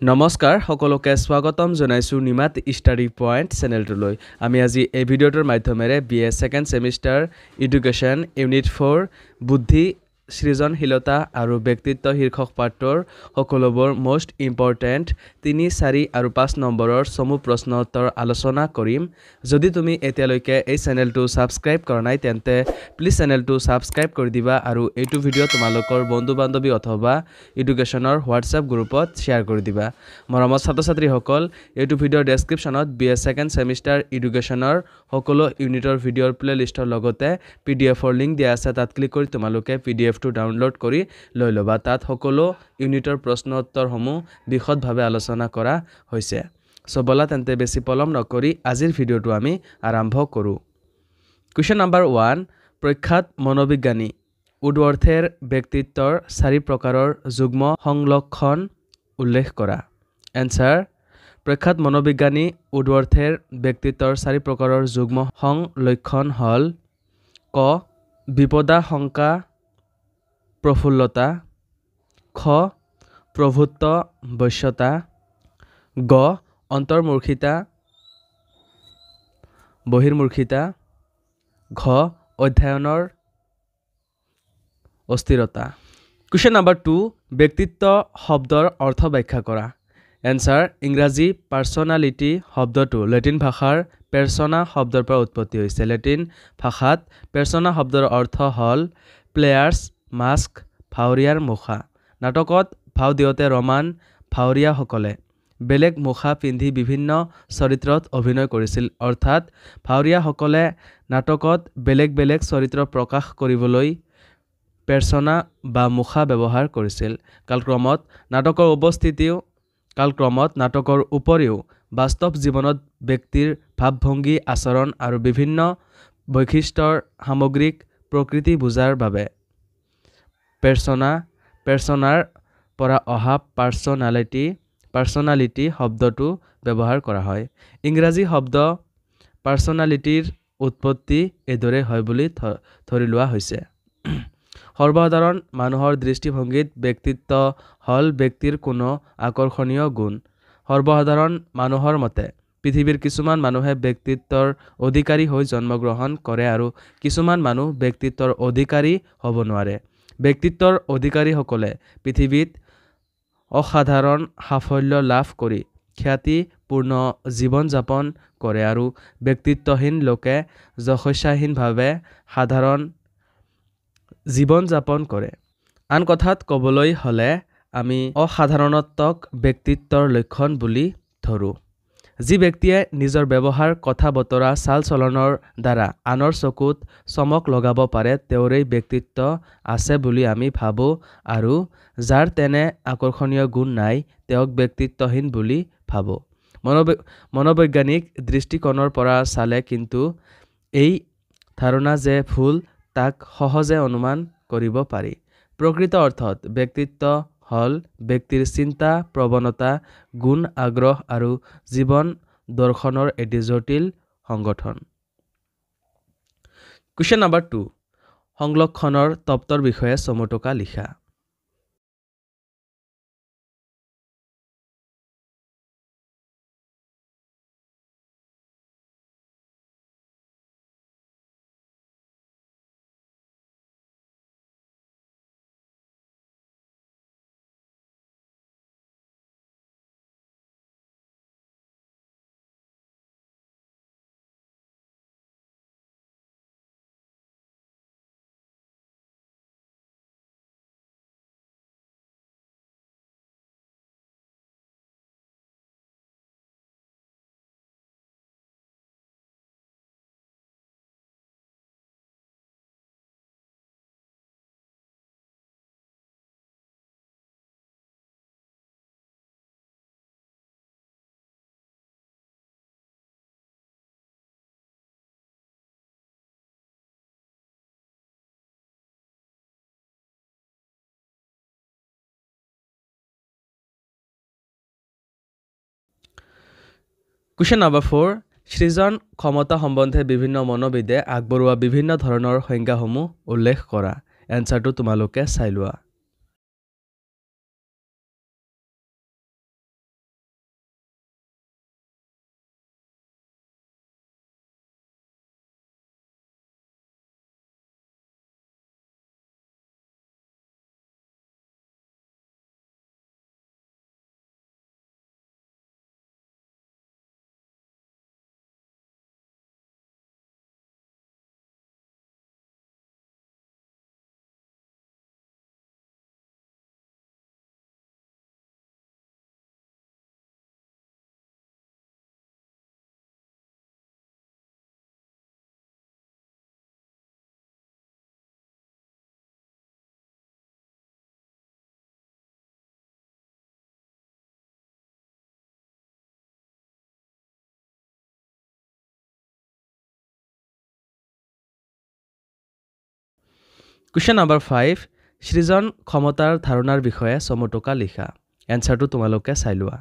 নমস্কাৰ সকলোকে স্বাগতম জনাইছো নিমাত ষ্টাডি পইণ্ট চেনেলটোলৈ আমি আজি এই ভিডিঅ'টোৰ মাধ্যমেৰে BA second semester education unit 4 বুদ্ধি সৃজনশীলতা আৰু ব্যক্তিত্ব শীৰ্ষক পাঠৰ সকলোবোৰ মোষ্ট ইম্পৰ্টেন্ট 3, 4 আৰু 5 নম্বৰৰ সমূহ প্ৰশ্ন উত্তৰ আলোচনা কৰিম যদি তুমি এতিয়ালৈকে এই চেনেলটো সাবস্ক্ৰাইব কৰা নাই তেন্তে প্লিজ চেনেলটো সাবস্ক্ৰাইব কৰি দিবা আৰু এইটো ভিডিঅ' তোমালোকৰ বন্ধু বান্ধৱী অথবা এডুকেশ্যনৰ হোৱাটছআপ গ্ৰুপত শ্বেয়াৰ কৰি দিবা মৰমৰ ছাত্ৰ-ছাত্ৰীসকল এইটো ভিডিঅ'ৰ ডেসক্ৰিপশ্যনত BA সেকেন্ড সেমিষ্টাৰ এডুকেশ্যনৰ সকলো ইউনিটৰ ভিডিঅ'ৰ প্লেলিষ্টৰ লগতে PDFৰ লিংক দিয়া আছে তাত ক্লিক কৰি তোমালোকে PDFটো ডাউনলোড কৰি লৈ ল'বা তাত সকলো ইউনিটৰ প্ৰশ্ন উত্তৰসমূহ বিশদভাৱে আলোচনা কৰা হৈছে সো বলা তেন্তে বেছি পলম নকৰি আজিৰ ভিডিঅ'টো আমি আৰম্ভ কৰো কোৱেশ্চন নম্বৰ 1 প্ৰখ্যাত মনোবিজ্ঞানী উডৱৰ্থেৰ ব্যক্তিত্বৰ 4 প্ৰকাৰৰ যুগ্ম সংলক্ষণ উল্লেখ কৰা এনসাৰ প্ৰখ্যাত মনোবিজ্ঞানী উডৱৰ্থেৰ ব্যক্তিত্বৰ 4 প্ৰকাৰৰ যুগ্ম সংলক্ষণ হল ক বিপদাশংকা প্ৰফুল্লতা খ প্ৰভুত্ব বশ্যতা গ অন্তৰ্মুখিতা বহিৰ্মুখিতা ঘ অধ্যয়নৰ অস্থিৰতা কোৱেশ্চন নম্বৰ 2 ব্যক্তিত্ব শব্দৰ অৰ্থ ব্যাখ্যা কৰা এনসাৰ ইংৰাজী পাৰ্সোনালিটি শব্দটো লেটিন ভাষাৰ পাৰ্সোনা শব্দৰ পৰা উৎপত্তি হৈছে লেটিন ভাষাত পাৰ্সোনা শব্দৰ অৰ্থ হল প্লেয়াৰ্স মাস্ক ভাওৰিয়াৰ মুখা নাটকত ভাও দিওতে ৰমান ভাওৰিয়াসকলে বেলেগ মুখা পিন্ধি বিভিন্ন চৰিত্ৰত অভিনয় কৰিছিল অৰ্থাৎ ভাওৰিয়াসকলে নাটকত বেলেগ বেলেগ চৰিত্ৰ প্ৰকাশ কৰিবলৈ পাৰ্সোনা বা মুখা ব্যৱহাৰ কৰিছিল কালক্ৰমত নাটকৰ উপৰিও বাস্তৱ জীৱনত ব্যক্তিৰ ভাৱভংগী আচৰণ আৰু বিভিন্ন বৈশিষ্ট্যৰ সামগ্ৰিক প্ৰকৃতি বুজাৰ বাবে পাৰ্সোনাৰ পৰা অহা পাৰ্সোনালিটি শব্দটো ব্যৱহাৰ কৰা হয় ইংৰাজী শব্দ পাৰ্সোনালিটিৰ উৎপত্তি এদৰে হয় বুলি ধৰি লোৱা হৈছে সৰ্বসাধাৰণ মানুহৰ দৃষ্টিভংগীত ব্যক্তিত্ব হল ব্যক্তিৰ কোনো আকৰ্ষণীয় গুণ সৰ্বসাধাৰণ মানুহৰ মতে পৃথিৱীৰ কিছুমান মানুহে ব্যক্তিত্বৰ অধিকাৰী হৈ জন্মগ্ৰহণ কৰে আৰু কিছুমান মানুহ ব্যক্তিত্বৰ অধিকাৰী হ'ব নোৱাৰে ব্যক্তিত্বৰ অধিকাৰীসকলে পৃথিৱীত অসাধাৰণ সাফল্য লাভ কৰি খ্যাতিপূৰ্ণ জীৱন যাপন কৰে আৰু ব্যক্তিত্বহীন লোকে যশস্যাহীনভাৱে সাধাৰণ জীৱন যাপন কৰে আন কথাত ক'বলৈ হলে আমি অসাধাৰণত্বক ব্যক্তিত্বৰ লক্ষণ বুলি ধৰো যি ব্যক্তিয়ে নিজৰ ব্যৱহাৰ কথা বতৰা চাল চলনৰ দ্বাৰা আনৰ চকুত চমক লগাব পাৰে তেওঁৰেই ব্যক্তিত্ব আছে বুলি আমি ভাবো আৰু যাৰ তেনে আকৰ্ষণীয় গুণ নাই তেওঁক ব্যক্তিত্বহীন বুলি ভাবো মনোবৈজ্ঞানিক দৃষ্টিকোণৰ পৰা চালে কিন্তু এই ধাৰণা যে ভুল তাক সহজে অনুমান কৰিব পাৰি প্ৰকৃত অৰ্থত ব্যক্তিত্ব হল ব্যক্তিৰ চিন্তা প্ৰৱণতা গুণ আগ্ৰহ আৰু জীৱন দৰ্শনৰ এটি জটিল সংগঠন কোৱেশ্চন নম্বৰ 2 সংলক্ষণৰ তত্ত্বৰ বিষয়ে চমুটকা লিখা Question number 4 সৃজন ক্ষমতা সম্বন্ধে বিভিন্ন মনোবিদে আগবঢ়োৱা বিভিন্ন ধৰণৰ সংজ্ঞাসমূহ উল্লেখ কৰা এনসাৰটো তোমালোকে চাই লোৱা কুৱেশ্যন নম্বৰ 5 সৃজন ক্ষমতাৰ ধাৰণাৰ বিষয়ে চমুটকা লিখা এনসাৰটো তোমালোকে চাই লোৱা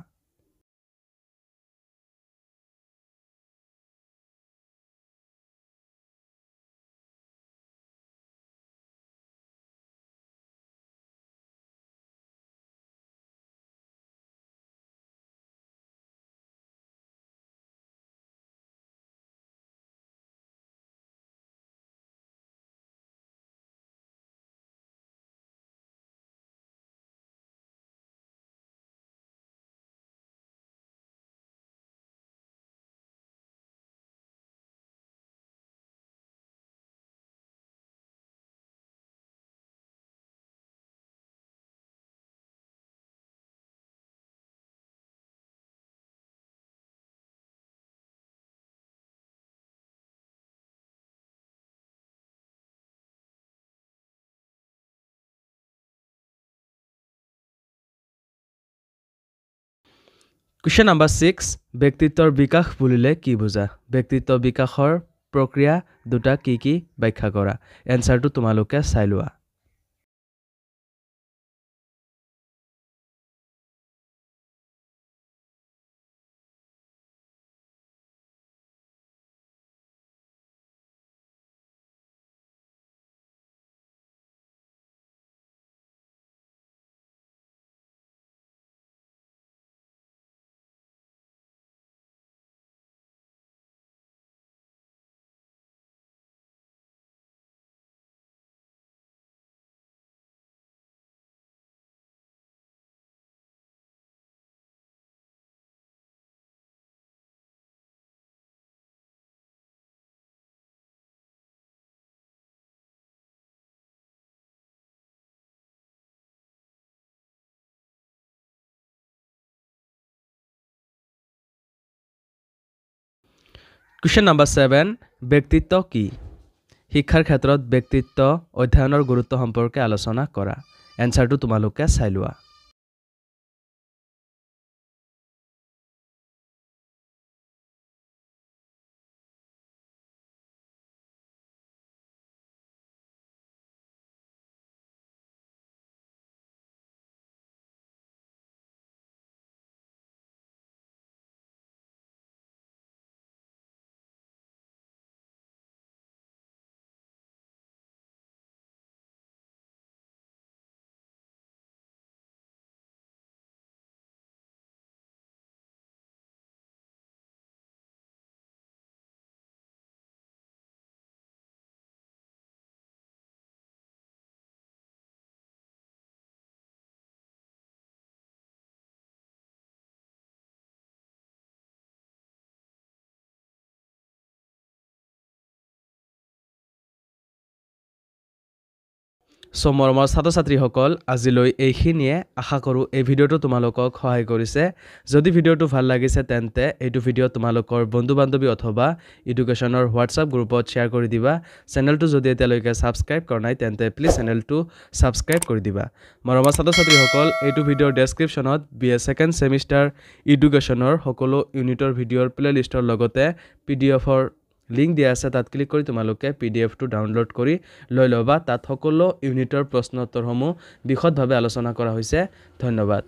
কুৱেশ্যন নম্বৰ 6 ব্যক্তিত্বৰ বিকাশ বুলিলে কি বুজা ব্যক্তিত্ব বিকাশৰ প্ৰক্ৰিয়া দুটা কি ব্যাখ্যা কৰা এনসাৰটো তোমালোকে চাই লোৱা কুৱেশ্যন নম্বৰ 7 ব্যক্তিত্ব কি শিক্ষাৰ ক্ষেত্ৰত ব্যক্তিত্ব অধ্যয়নৰ গুৰুত্ব সম্পৰ্কে আলোচনা কৰা এনসাৰটো তোমালোকে চাই লোৱা সো মৰমৰ ছাত্ৰ-ছাত্ৰীসকল আজিলৈ এইখিনিয়ে আশা কৰোঁ এই ভিডিঅ'টো তোমালোকক সহায় কৰিছে যদি ভিডিঅ'টো ভাল লাগিছে তেন্তে এইটো ভিডিঅ' তোমালোকৰ বন্ধু-বান্ধৱী অথবা এডুকেশ্যনৰ হোৱাটছআপ গ্ৰুপত শ্বেয়াৰ কৰি দিবা চেনেলটো যদি এতিয়ালৈকে সাবস্ক্ৰাইব কৰা নাই তেন্তে প্লিজ চেনেলটো সাবস্ক্ৰাইব কৰি দিবা মৰমৰ ছাত্ৰ-ছাত্ৰীসকল এইটো ভিডিঅ'ৰ ডেসক্ৰিপশ্যনত BA সেকেন্ড সেমিষ্টাৰ এডুকেশ্যনৰ সকলো ইউনিটৰ ভিডিঅ'ৰ প্লেলিষ্টৰ লগতে PDFৰ লিংক দিয়া আছে তাত ক্লিক কৰি তোমালোকে PDF টো ডাউনলোড কৰি লৈ লবা তাত সকলো ইউনিটৰ প্ৰশ্ন উত্তৰসমূহ বিশদভাৱে আলোচনা কৰা হৈছে ধন্যবাদ